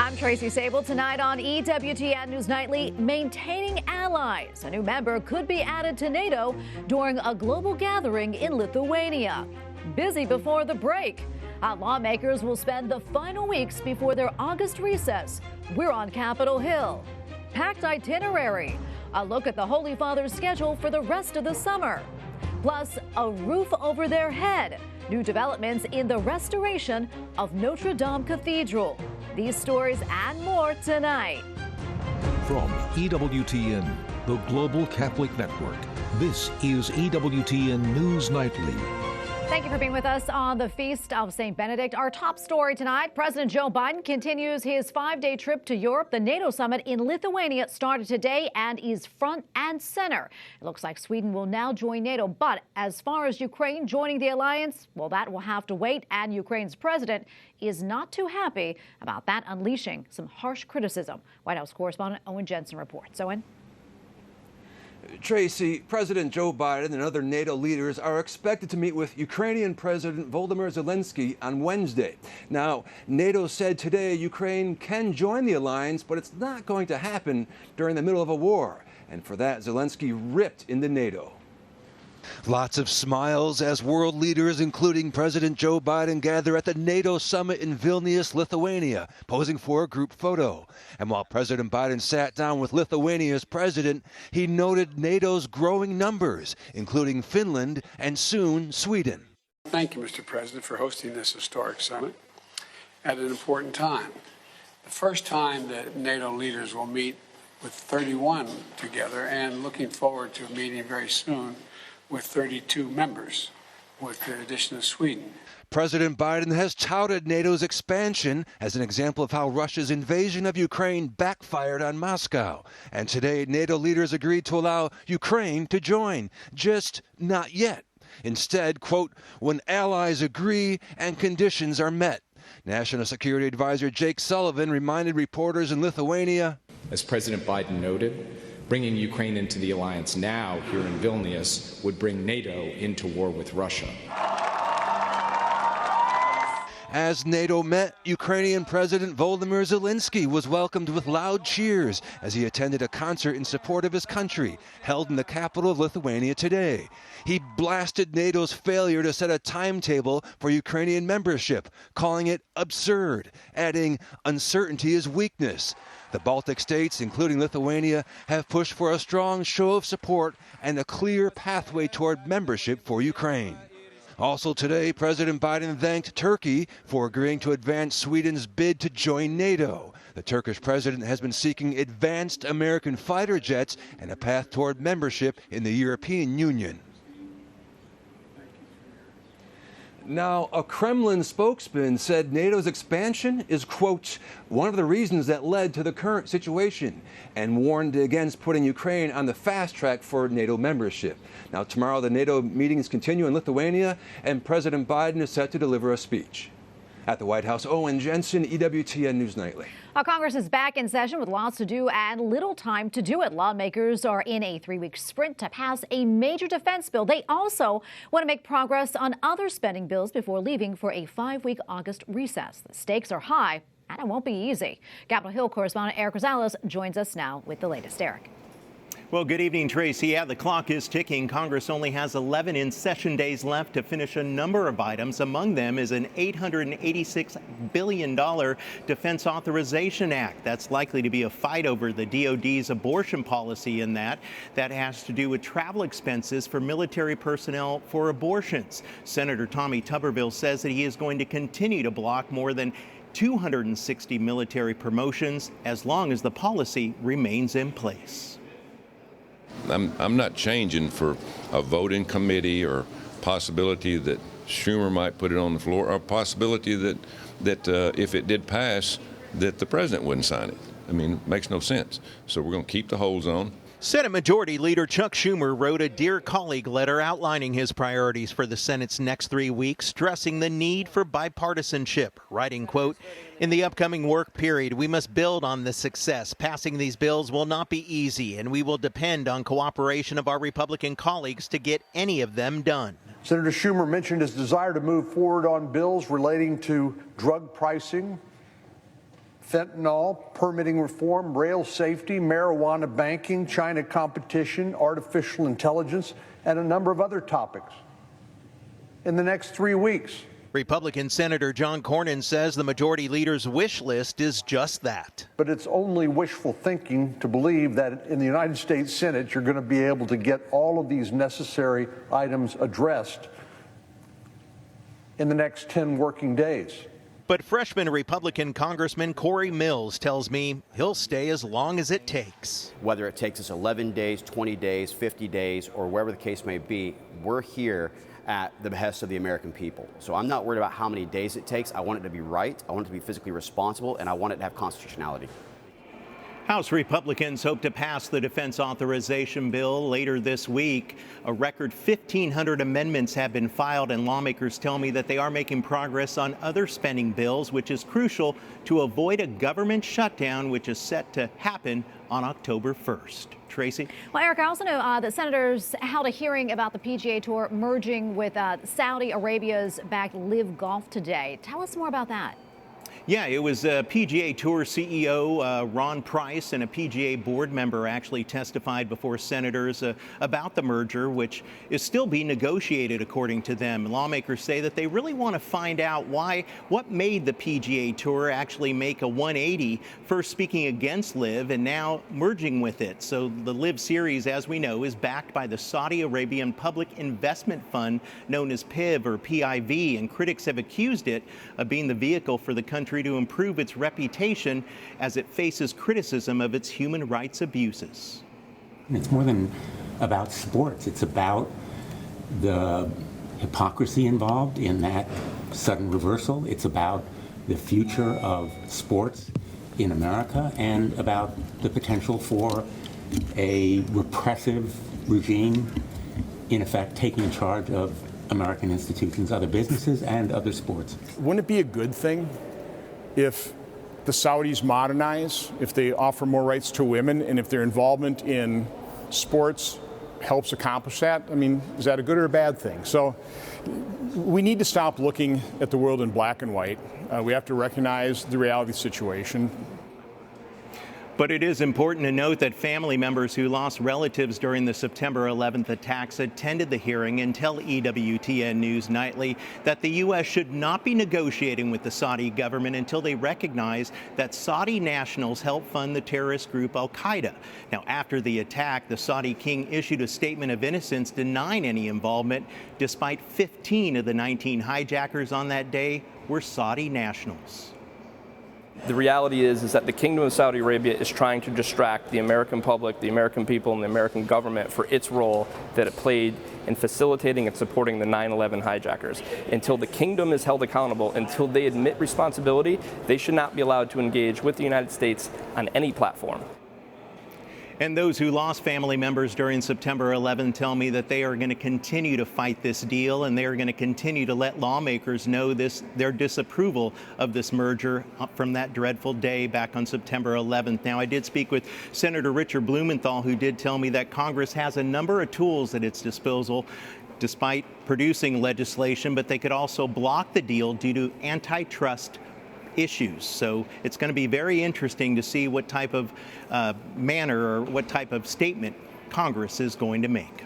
I'm Tracy Sable. Tonight on EWTN News Nightly, maintaining allies. A new member could be added to NATO during a global gathering in Lithuania. Busy before the break. Lawmakers will spend the final weeks before their August recess. We're on Capitol Hill. Packed itinerary. A look at the Holy Father's schedule for the rest of the summer. Plus, a roof over their head. New developments in the restoration of Notre Dame Cathedral. These stories and more tonight. From EWTN, the Global Catholic Network, this is EWTN News Nightly. Thank you for being with us on the Feast of St. Benedict. Our top story tonight, President Joe Biden continues his 5-day trip to Europe. The NATO Summit in Lithuania started today and is front and center. It looks like Sweden will now join NATO. But as far as Ukraine joining the alliance, well, that will have to wait. And Ukraine's president is not too happy about that, unleashing some harsh criticism. White House correspondent Owen Jensen reports. Owen? Tracy, President Joe Biden and other NATO leaders are expected to meet with Ukrainian President Volodymyr Zelensky on Wednesday. Now, NATO said today Ukraine can join the alliance, but it's not going to happen during the middle of a war. And for that, Zelensky ripped into NATO. Lots of smiles as world leaders, including President Joe Biden, gather at the NATO Summit in Vilnius, Lithuania, posing for a group photo. And while President Biden sat down with Lithuania's president, he noted NATO's growing numbers, including Finland and soon Sweden. Thank you, Mr. President, for hosting this historic summit at an important time. The first time that NATO leaders will meet with 31 together, and looking forward to a meeting very soon with 32 members, with the addition of Sweden. President Biden has touted NATO's expansion as an example of how Russia's invasion of Ukraine backfired on Moscow. And today, NATO leaders agreed to allow Ukraine to join, just not yet. Instead, quote, when allies agree and conditions are met. National Security Advisor Jake Sullivan reminded reporters in Lithuania, as President Biden noted, bringing Ukraine into the alliance now here in Vilnius would bring NATO into war with Russia. As NATO met, Ukrainian President Volodymyr Zelensky was welcomed with loud cheers as he attended a concert in support of his country held in the capital of Lithuania today. He blasted NATO's failure to set a timetable for Ukrainian membership, calling it absurd, adding, uncertainty is weakness. The Baltic states, including Lithuania, have pushed for a strong show of support and a clear pathway toward membership for Ukraine. Also today, President Biden thanked Turkey for agreeing to advance Sweden's bid to join NATO. The Turkish president has been seeking advanced American fighter jets and a path toward membership in the European Union. Now, a Kremlin spokesman said NATO's expansion is, quote, one of the reasons that led to the current situation, and warned against putting Ukraine on the fast track for NATO membership. Now, tomorrow the NATO meetings continue in Lithuania, and President Biden is set to deliver a speech. At the White House, Owen Jensen, EWTN News Nightly. Congress is back in session with lots to do and little time to do it. Lawmakers are in a 3-week sprint to pass a major defense bill. They also want to make progress on other spending bills before leaving for a 5-week August recess. The stakes are high, and it won't be easy. Capitol Hill correspondent Eric Rosales joins us now with the latest. Eric. Well, good evening, Tracy. Yeah, the clock is ticking. Congress only has 11 in-session days left to finish a number of items. Among them is an $886 billion Defense Authorization Act. That's likely to be a fight over the DOD's abortion policy in that. That has to do with travel expenses for military personnel for abortions. Senator Tommy Tuberville says that he is going to continue to block more than 260 military promotions as long as the policy remains in place. I'm not changing for a voting committee or possibility that Schumer might put it on the floor, or possibility that if it did pass, that the president wouldn't sign it. I mean, it makes no sense. So we're going to keep the holds on. Senate Majority Leader Chuck Schumer wrote a Dear Colleague letter outlining his priorities for the Senate's next 3 weeks, stressing the need for bipartisanship, writing, quote, in the upcoming work period, we must build on this success. Passing these bills will not be easy, and we will depend on cooperation of our Republican colleagues to get any of them done. Senator Schumer mentioned his desire to move forward on bills relating to drug pricing, fentanyl, permitting reform, rail safety, marijuana banking, China competition, artificial intelligence, and a number of other topics in the next 3 weeks. Republican Senator John Cornyn says the majority leader's wish list is just that. But it's only wishful thinking to believe that in the United States Senate you're going to be able to get all of these necessary items addressed in the next 10 working days. But freshman Republican Congressman Corey Mills tells me he'll stay as long as it takes. Whether it takes us 11 days, 20 days, 50 days, or wherever the case may be, we're here at the behest of the American people. So I'm not worried about how many days it takes. I want it to be right, I want it to be physically responsible, and I want it to have constitutionality. House Republicans hope to pass the Defense Authorization Bill later this week. A record 1,500 amendments have been filed, and lawmakers tell me that they are making progress on other spending bills, which is crucial to avoid a government shutdown, which is set to happen on October 1st. Tracy? Well, Eric, I also know that senators held a hearing about the PGA Tour merging with Saudi Arabia's backed Live Golf today. Tell us more about that. Yeah, it was PGA Tour CEO Ron Price and a PGA board member actually testified before senators about the merger, which is still being negotiated according to them. Lawmakers say that they really want to find out what made the PGA Tour actually make a 180, first speaking against Live and now merging with it. So the Live Series, as we know, is backed by the Saudi Arabian Public Investment Fund known as PIV or PIV, and critics have accused it of being the vehicle for the country to improve its reputation as it faces criticism of its human rights abuses. It's more than about sports. It's about the hypocrisy involved in that sudden reversal. It's about the future of sports in America and about the potential for a repressive regime, in effect, taking charge of American institutions, other businesses, and other sports. Wouldn't it be a good thing if the Saudis modernize, if they offer more rights to women, and if their involvement in sports helps accomplish that? I mean, is that a good or a bad thing? So we need to stop looking at the world in black and white. We have to recognize the reality of the situation. But it is important to note that family members who lost relatives during the September 11th attacks attended the hearing and tell EWTN News Nightly that the U.S. should not be negotiating with the Saudi government until they recognize that Saudi nationals helped fund the terrorist group al-Qaeda. Now, after the attack, the Saudi king issued a statement of innocence denying any involvement, despite 15 of the 19 hijackers on that day were Saudi nationals. The reality is that the Kingdom of Saudi Arabia is trying to distract the American public, the American people, and the American government for its role that it played in facilitating and supporting the 9/11 hijackers. Until the kingdom is held accountable, until they admit responsibility, they should not be allowed to engage with the United States on any platform. And those who lost family members during September 11 tell me that they are going to continue to fight this deal, and they are going to continue to let lawmakers know their disapproval of this merger from that dreadful day back on September 11th. Now, I did speak with Senator Richard Blumenthal, who did tell me that Congress has a number of tools at its disposal despite producing legislation, but they could also block the deal due to antitrust issues. So it's going to be very interesting to see what type of manner or what type of statement Congress is going to make.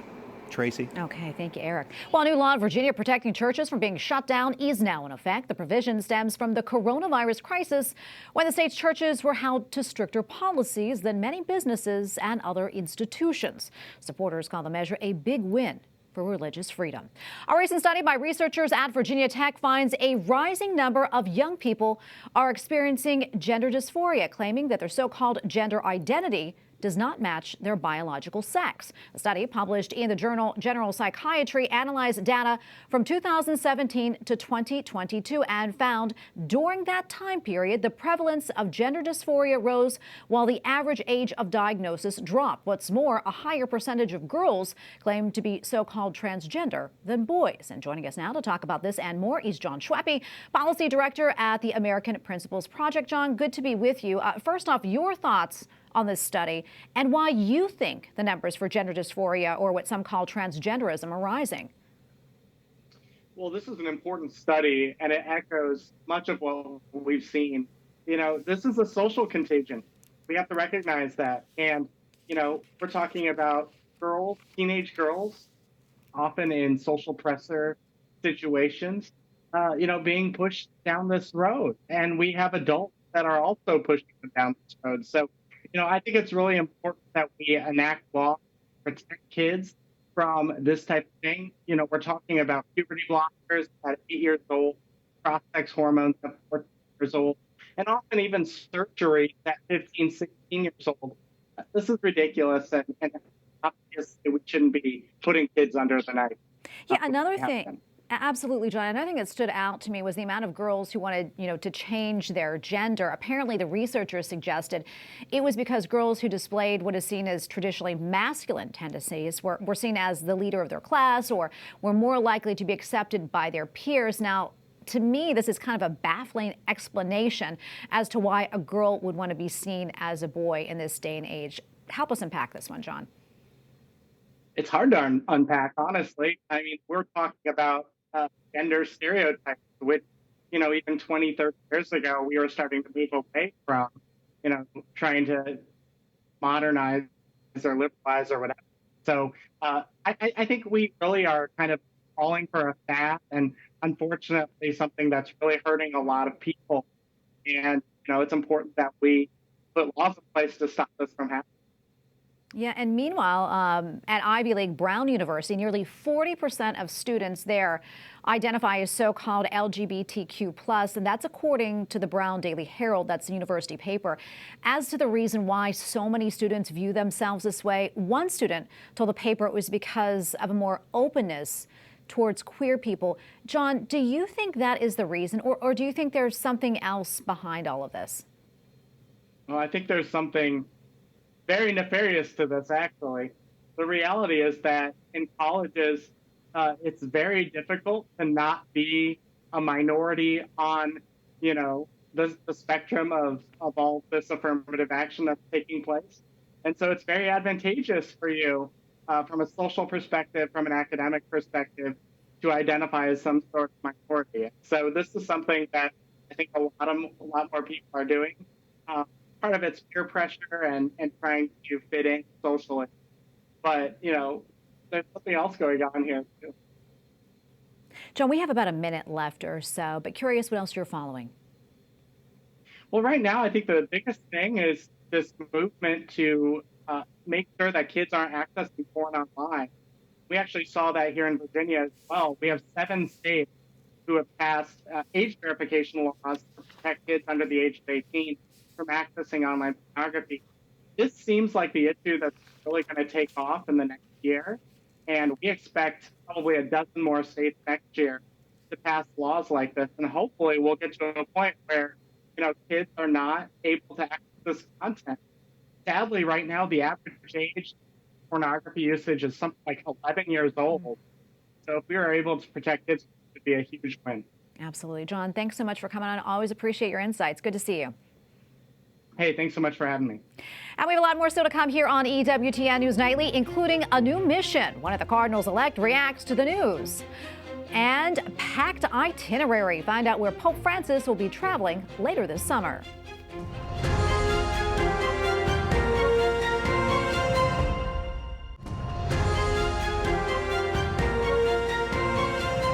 Tracy? Okay, thank you, Eric. Well, a new law in Virginia protecting churches from being shut down is now in effect. The provision stems from the coronavirus crisis when the state's churches were held to stricter policies than many businesses and other institutions. Supporters call the measure a big win for religious freedom. A recent study by researchers at Virginia Tech finds a rising number of young people are experiencing gender dysphoria, claiming that their so-called gender identity does not match their biological sex. A study published in the journal General Psychiatry analyzed data from 2017 to 2022 and found during that time period, the prevalence of gender dysphoria rose while the average age of diagnosis dropped. What's more, a higher percentage of girls claim to be so-called transgender than boys. And joining us now to talk about this and more is Jon Schweppe, Policy Director at the American Principles Project. Jon, good to be with you. First off, your thoughts on this study and why you think the numbers for gender dysphoria, or what some call transgenderism, are rising. Well, this is an important study, and it echoes much of what we've seen This is a social contagion. We have to recognize that. And, we're talking about girls, teenage girls, often in social pressure situations, being pushed down this road. And we have adults that are also pushing them down this road. So, I think it's really important that we enact law to protect kids from this type of thing. We're talking about puberty blockers at 8 years old, cross-sex hormones at 14 years old, and often even surgery at 15, 16 years old. This is ridiculous, and obviously we shouldn't be putting kids under the knife. Yeah, another thing. Absolutely, John. Another thing that stood out to me was the amount of girls who wanted, to change their gender. Apparently, the researchers suggested it was because girls who displayed what is seen as traditionally masculine tendencies were seen as the leader of their class or were more likely to be accepted by their peers. Now, to me, this is kind of a baffling explanation as to why a girl would want to be seen as a boy in this day and age. Help us unpack this one, John. It's hard to unpack, honestly. I mean, we're talking about gender stereotypes, which, even 20, 30 years ago, we were starting to move away from, trying to modernize or liberalize or whatever. So I think we really are kind of falling for a fad, and unfortunately something that's really hurting a lot of people. And, it's important that we put laws in place to stop this from happening. Yeah, and meanwhile, at Ivy League Brown University, nearly 40% of students there identify as so-called LGBTQ+, and that's according to the Brown Daily Herald. That's the university paper. As to the reason why so many students view themselves this way, one student told the paper it was because of a more openness towards queer people. John, do you think that is the reason, or do you think there's something else behind all of this? Well, I think there's something very nefarious to this, actually. The reality is that in colleges, it's very difficult to not be a minority on, the spectrum of all this affirmative action that's taking place. And so it's very advantageous for you from a social perspective, from an academic perspective, to identify as some sort of minority. So this is something that I think a lot more people are doing. Part of it's peer pressure and trying to fit in socially. But, there's something else going on here, too. John, we have about a minute left or so, but curious what else you're following. Well, right now, I think the biggest thing is this movement to make sure that kids aren't accessing porn online. We actually saw that here in Virginia as well. We have 7 states who have passed age verification laws to protect kids under the age of 18 from accessing online pornography. This seems like the issue that's really going to take off in the next year. And we expect probably a dozen more states next year to pass laws like this. And hopefully we'll get to a point where, kids are not able to access this content. Sadly, right now, the average age pornography usage is something like 11 years old. So if we are able to protect kids, it would be a huge win. Absolutely. John, thanks so much for coming on. Always appreciate your insights. Good to see you. Hey, thanks so much for having me. And we have a lot more still to come here on EWTN News Nightly, including a new mission. One of the Cardinals-elect reacts to the news. And packed itinerary. Find out where Pope Francis will be traveling later this summer.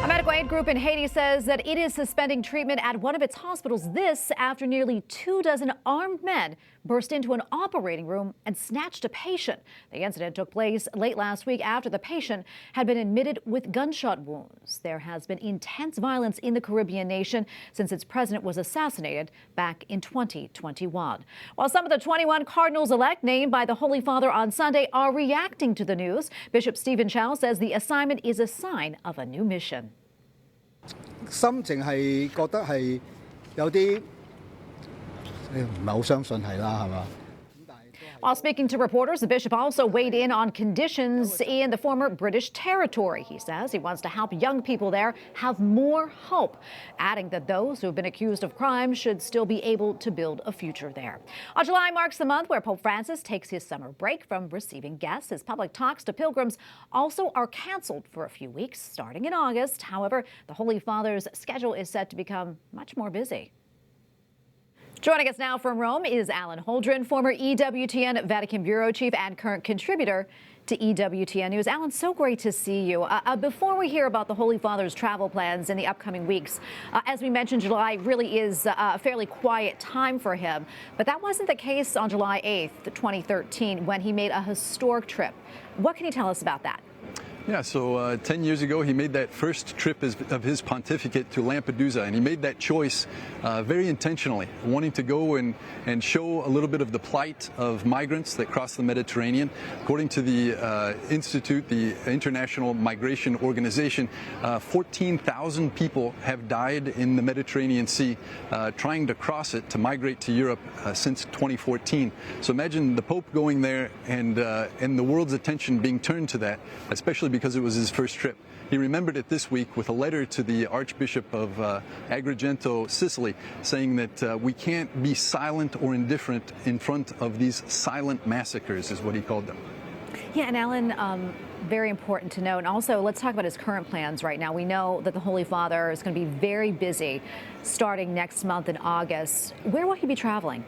A medical aid group in Haiti says that it is suspending treatment at one of its hospitals. This after nearly 24 armed men burst into an operating room and snatched a patient. The incident took place late last week after the patient had been admitted with gunshot wounds. There has been intense violence in the Caribbean nation since its president was assassinated back in 2021. While some of the 21 Cardinals-elect named by the Holy Father on Sunday are reacting to the news, Bishop Stephen Chow says the assignment is a sign of a new mission. 心情係覺得係有啲唔係好相信係啦，係嘛？ While speaking to reporters, the bishop also weighed in on conditions in the former British territory. He says he wants to help young people there have more hope, adding that those who have been accused of crime should still be able to build a future there. July marks the month where Pope Francis takes his summer break from receiving guests. His public talks to pilgrims also are canceled for a few weeks starting in August. However, the Holy Father's schedule is set to become much more busy. Joining us now from Rome is Alan Holdren, former EWTN Vatican Bureau Chief and current contributor to EWTN News. Alan, so great to see you. Before we hear about the Holy Father's travel plans in the upcoming weeks, as we mentioned, July really is a fairly quiet time for him. But that wasn't the case on July 8th, 2013, when he made a historic trip. What can you tell us about that? Yeah, so 10 years ago, he made that first trip of his pontificate to Lampedusa, and he made that choice very intentionally, wanting to go and show a little bit of the plight of migrants that cross the Mediterranean. According to the Institute, the International Migration Organization, 14,000 people have died in the Mediterranean Sea trying to cross it to migrate to Europe since 2014. So imagine the Pope going there and the world's attention being turned to that, especially because it was his first trip. He remembered it this week with a letter to the Archbishop of Agrigento, Sicily, saying that we can't be silent or indifferent in front of these silent massacres, is what he called them. Yeah, and Alan, very important to know. And also, let's talk about his current plans right now. We know that the Holy Father is going to be very busy starting next month in August. Where will he be traveling?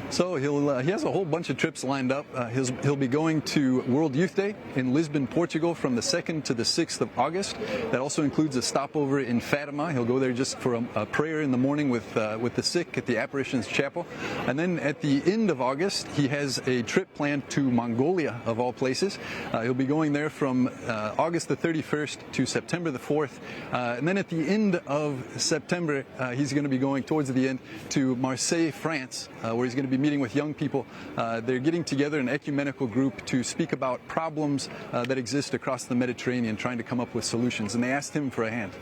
So he has a whole bunch of trips lined up. He'll be going to World Youth Day in Lisbon, Portugal from the 2nd to the 6th of August. That also includes a stopover in Fatima. He'll go there just for a prayer in the morning with the sick at the Apparitions Chapel. And then at the end of August, he has a trip planned to Mongolia, of all places. He'll be going there from August the 31st to September the 4th. And then at the end of September, he's going to be going towards the end to Marseille, France, where he's going to be meeting with young people. They're getting together an ecumenical group to speak about problems that exist across the Mediterranean, trying to come up with solutions, and they asked him for a hand.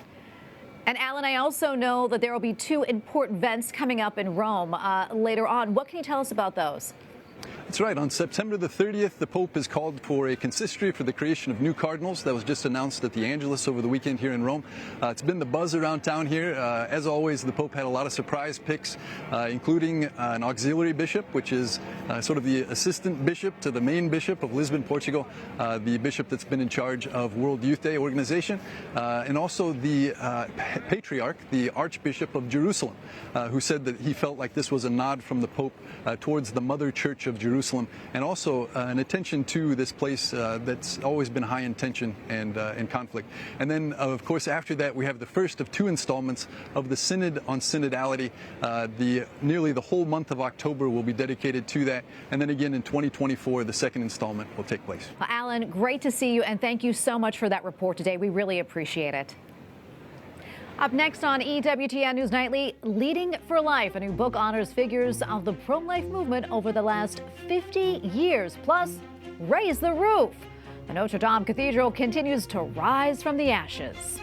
And Alan, I also know that there will be two important events coming up in Rome later on. What can you tell us about those? That's right. On September the 30th, the Pope has called for a consistory for the creation of new cardinals. That was just announced at the Angelus over the weekend here in Rome. It's been the buzz around town here. As always, the Pope had a lot of surprise picks, including an auxiliary bishop, which is sort of the assistant bishop to the main bishop of Lisbon, Portugal, the bishop that's been in charge of World Youth Day organization, and also the patriarch, the Archbishop of Jerusalem, who said that he felt like this was a nod from the Pope towards the Mother Church of Jerusalem, and also an attention to this place that's always been high in tension and in conflict. And then, of course, after that, we have the first of two installments of the Synod on Synodality. Nearly the whole month of October will be dedicated to that. And then again in 2024, the second installment will take place. Well, Alan, great to see you, and thank you so much for that report today. We really appreciate it. Up next on EWTN News Nightly, Leading for Life, a new book honors figures of the pro-life movement over the last 50 years. Plus, Raise the Roof. The Notre Dame Cathedral continues to rise from the ashes.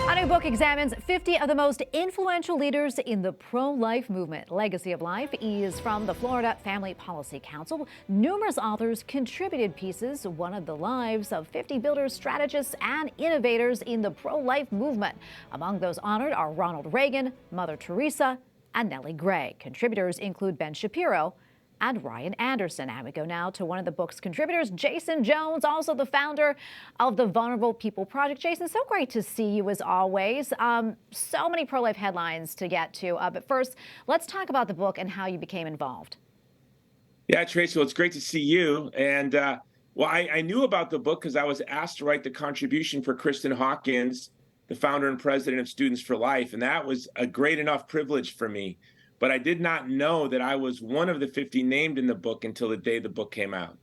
A new book examines 50 of the most influential leaders in the pro-life movement. Legacy of Life is from the Florida Family Policy Council. Numerous authors contributed pieces, one of the lives of 50 builders, strategists, and innovators in the pro-life movement. Among those honored are Ronald Reagan, Mother Teresa, and Nellie Gray. Contributors include Ben Shapiro and Ryan Anderson. And we go now to one of the book's contributors, Jason Jones, also the founder of the Vulnerable People Project. Jason, so great to see you as always. So many pro-life headlines to get to. But first, let's talk about the book and how you became involved. Yeah, Tracy, well, it's great to see you. And I knew about the book because I was asked to write the contribution for Kristan Hawkins, the founder and president of Students for Life. And that was a great enough privilege for me. But I did not know that I was one of the 50 named in the book until the day the book came out.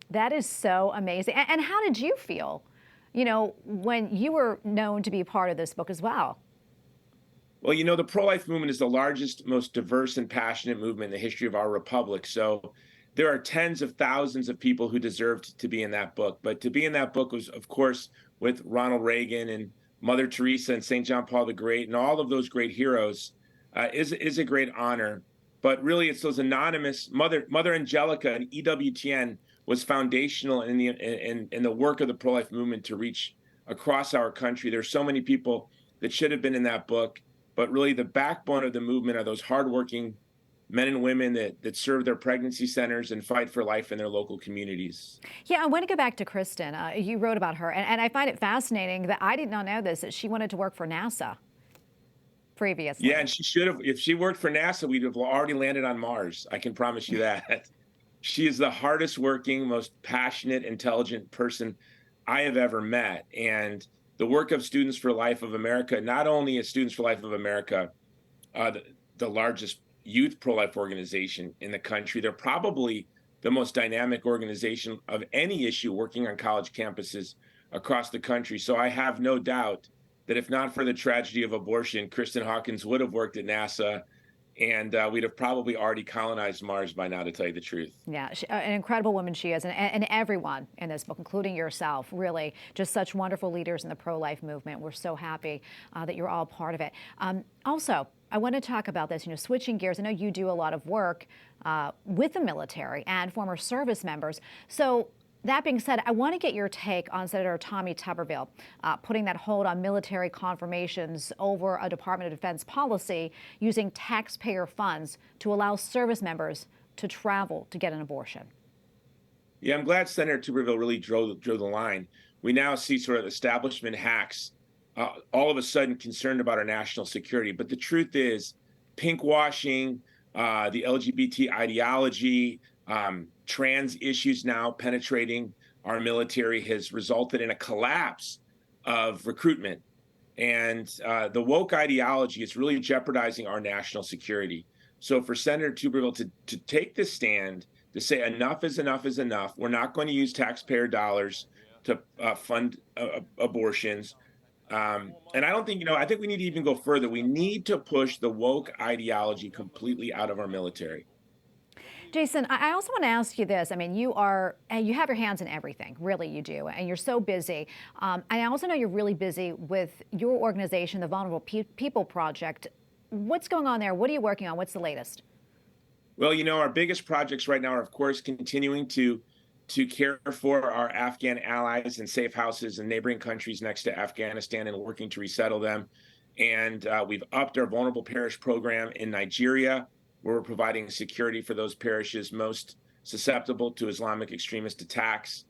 That is so amazing. And how did you feel, when you were known to be part of this book as well? Well, the pro-life movement is the largest, most diverse and passionate movement in the history of our republic. So there are tens of thousands of people who deserved to be in that book. But to be in that book was, of course, with Ronald Reagan and Mother Teresa and St. John Paul the Great and all of those great heroes. Is a great honor, but really it's those anonymous. Mother Angelica and EWTN was foundational in the work of the pro-life movement to reach across our country. There's so many people that should have been in that book, but really the backbone of the movement are those hardworking men and women that serve their pregnancy centers and fight for life in their local communities. Yeah, I want to go back to Kristan. You wrote about her, and I find it fascinating that I did not know this, that she wanted to work for NASA previously. Yeah, and she should have. If she worked for NASA, we'd have already landed on Mars. I can promise you that. She is the hardest working, most passionate, intelligent person I have ever met. And the work of Students for Life of America, not only is Students for Life of America the largest youth pro-life organization in the country, they're probably the most dynamic organization of any issue working on college campuses across the country. So I have no doubt that if not for the tragedy of abortion, Kristan Hawkins would have worked at NASA, and we'd have probably already colonized Mars by now, to tell you the truth. Yeah, an incredible woman she is, and everyone in this book, including yourself, really just such wonderful leaders in the pro-life movement. We're so happy that you're all part of it. Also, I want to talk about this, switching gears. I know you do a lot of work with the military and former service members. So that being said, I want to get your take on Senator Tommy Tuberville putting that hold on military confirmations over a Department of Defense policy using taxpayer funds to allow service members to travel to get an abortion. Yeah, I'm glad Senator Tuberville really drew the line. We now see sort of establishment hacks all of a sudden concerned about our national security. But the truth is, pink washing, the LGBT ideology, trans issues now penetrating our military has resulted in a collapse of recruitment. And the woke ideology is really jeopardizing our national security. So for Senator Tuberville to take this stand, to say enough is enough is enough, we're not going to use taxpayer dollars to fund abortions. And I don't think, I think we need to even go further. We need to push the woke ideology completely out of our military. Jason, I also want to ask you this. I mean, you have your hands in everything, really you do, and you're so busy. I also know you're really busy with your organization, the Vulnerable People Project. What's going on there? What are you working on? What's the latest? Well, our biggest projects right now are, of course, continuing to care for our Afghan allies in safe houses in neighboring countries next to Afghanistan and working to resettle them. And we've upped our vulnerable parish program in Nigeria, where we're providing security for those parishes most susceptible to Islamic extremist attacks.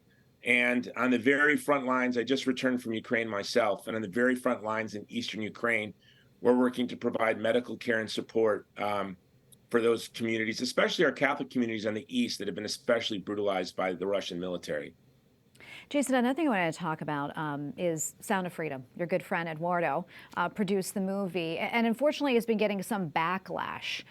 And on the very front lines, I just returned from Ukraine myself, and on the very front lines in eastern Ukraine, we're working to provide medical care and support for those communities, especially our Catholic communities on the east that have been especially brutalized by the Russian military. Jason, another thing I wanted to talk about is Sound of Freedom. Your good friend Eduardo produced the movie, and unfortunately has been getting some backlash.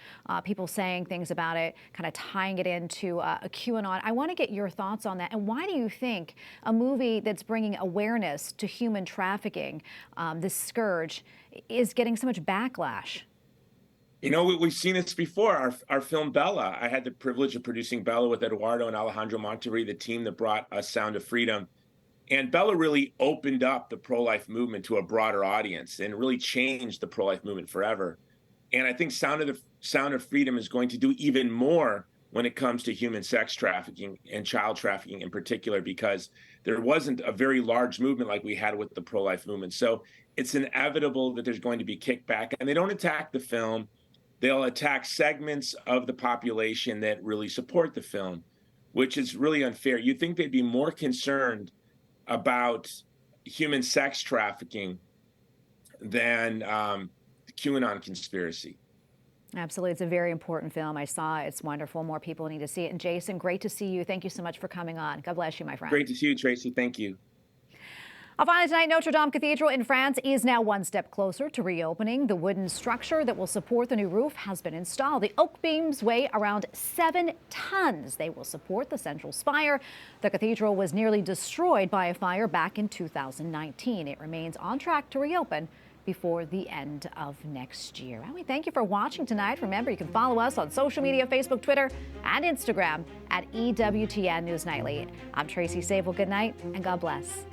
People saying things about it, kind of tying it into a QAnon. I want to get your thoughts on that. And why do you think a movie that's bringing awareness to human trafficking, this scourge, is getting so much backlash? We've seen this before. Our film Bella, I had the privilege of producing Bella with Eduardo and Alejandro Monterrey, the team that brought us Sound of Freedom. And Bella really opened up the pro-life movement to a broader audience and really changed the pro-life movement forever. And I think Sound of Freedom is going to do even more when it comes to human sex trafficking and child trafficking in particular, because there wasn't a very large movement like we had with the pro-life movement. So it's inevitable that there's going to be kickback. And they don't attack the film. They'll attack segments of the population that really support the film, which is really unfair. You'd think they'd be more concerned about human sex trafficking than the QAnon conspiracy. Absolutely. It's a very important film. I saw it. It's wonderful. More people need to see it. And Jason, great to see you. Thank you so much for coming on. God bless you, my friend. Great to see you, Tracy. Thank you. Finally tonight, Notre Dame Cathedral in France is now one step closer to reopening. The wooden structure that will support the new roof has been installed. The oak beams weigh around 7 tons. They will support the central spire. The cathedral was nearly destroyed by a fire back in 2019. It remains on track to reopen before the end of next year. And we thank you for watching tonight. Remember, you can follow us on social media, Facebook, Twitter, and Instagram at EWTN News Nightly. I'm Tracy Sable. Good night and God bless.